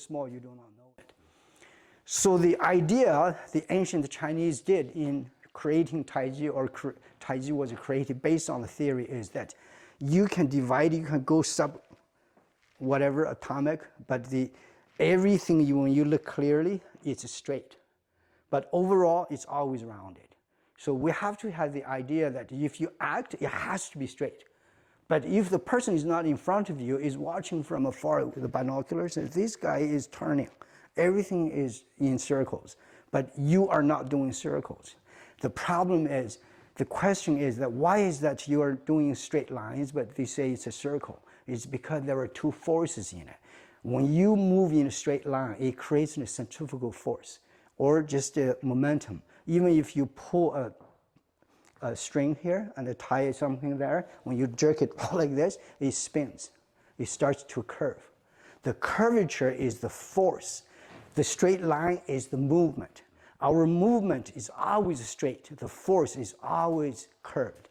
small you do not know it. So the idea the ancient Chinese did in creating Taiji, or Taiji was created based on the theory, is that you can divide, you can go sub whatever atomic, but everything when you look clearly, it's straight. But overall, it's always rounded. So we have to have the idea that if you act, it has to be straight. But if the person is not in front of you, is watching from afar with the binoculars, and this guy is turning, everything is in circles, but you are not doing circles. The problem is, the question is that why is that you are doing straight lines, but they say it's a circle? It's because there are two forces in it. When you move in a straight line, it creates a centrifugal force, or just a momentum. Even if you pull a string here and tie something there, when you jerk it like this, it spins. It starts to curve. The curvature is the force. The straight line is the movement. Our movement is always straight. The force is always curved.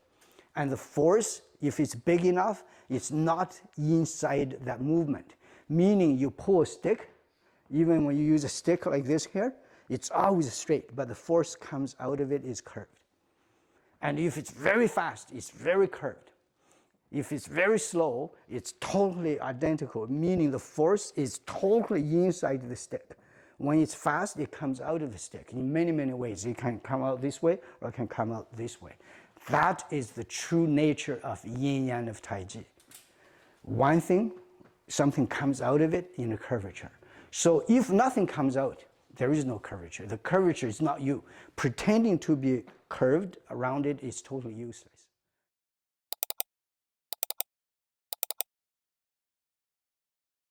And the force, if it's big enough, it's not inside that movement. Meaning you pull a stick, even when you use a stick like this here, it's always straight, but the force comes out of it is curved. And if it's very fast, it's very curved. If it's very slow, it's totally identical, meaning the force is totally inside the stick. When it's fast, it comes out of the stick in many, many ways. It can come out this way, or it can come out this way. That is the true nature of yin-yang of Taiji. One thing, something comes out of it in a curvature. So if nothing comes out, there is no curvature. The curvature is not you. Pretending to be curved around it is totally useless.